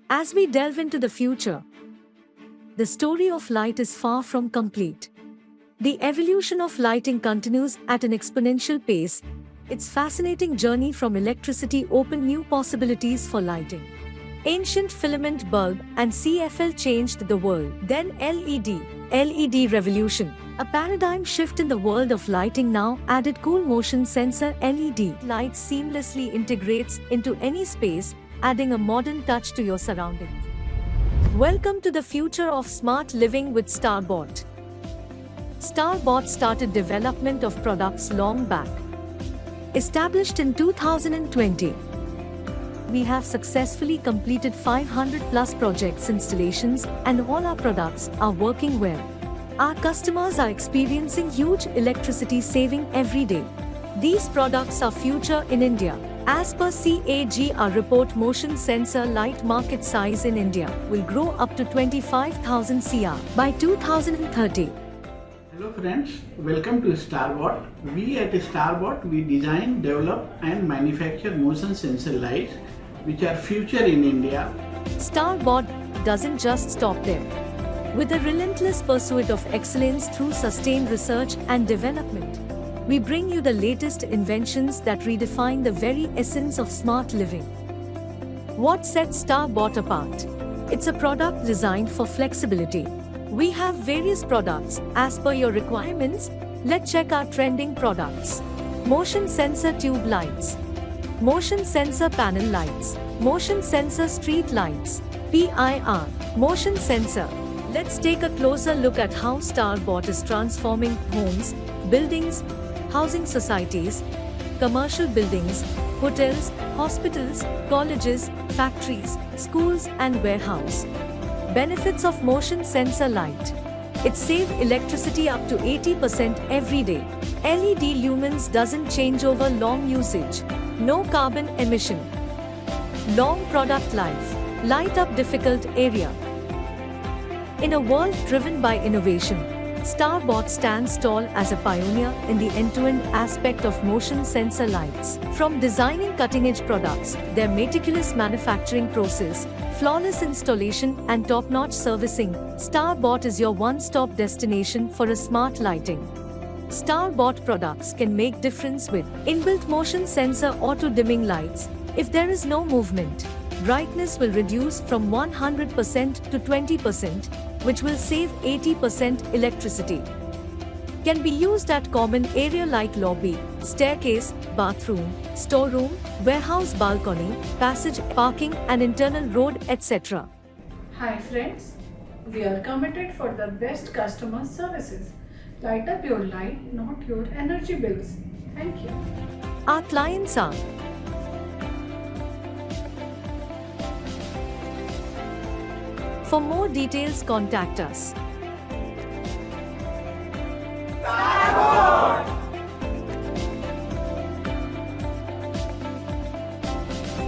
As we delve into the future, the story of light is far from complete. The evolution of lighting continues at an exponential pace. Its fascinating journey from electricity opened new possibilities for lighting. Ancient filament bulb and CFL changed the world. Then LED revolution. A paradigm shift in the world of lighting now added cool motion sensor LED lights seamlessly integrates into any space, adding a modern touch to your surroundings. Welcome to the future of smart living with StarrBot. StarrBot started development of products long back. Established in 2020, we have successfully completed 500 plus projects installations and all our products are working well. Our customers are experiencing huge electricity saving every day. These products are future in India. As per CAGR report, motion sensor light market size in India will grow up to 25,000 crore by 2030. Hello friends, welcome to StarrBot. We at StarrBot, we design, develop and manufacture motion sensor lights which are future in India. StarrBot doesn't just stop there. With a relentless pursuit of excellence through sustained research and development, we bring you the latest inventions that redefine the very essence of smart living. What sets StarrBot apart? It's a product designed for flexibility. We have various products as per your requirements. Let's check our trending products. Motion sensor tube lights, motion sensor panel lights, motion sensor street lights, PIR, motion sensor. Let's take a closer look at how StarrBot is transforming homes, buildings, housing societies, commercial buildings, hotels, hospitals, colleges, factories, schools and warehouse. Benefits of motion sensor light. It saves electricity up to 80% every day. LED lumens doesn't change over long usage. No carbon emission. Long product life. Light up difficult area. In a world driven by innovation, StarrBot stands tall as a pioneer in the end-to-end aspect of motion sensor lights. From designing cutting-edge products, their meticulous manufacturing process, flawless installation and top-notch servicing, StarrBot is your one-stop destination for a smart lighting. StarrBot products can make difference with inbuilt motion sensor auto-dimming lights. If there is no movement, brightness will reduce from 100% to 20%, which will save 80% electricity. Can be used at common area like lobby, staircase, bathroom, storeroom, warehouse balcony, passage, parking and internal road, etc. Hi friends, we are committed for the best customer services. Light up your life, not your energy bills. Thank you. Our clients are For more details, contact us.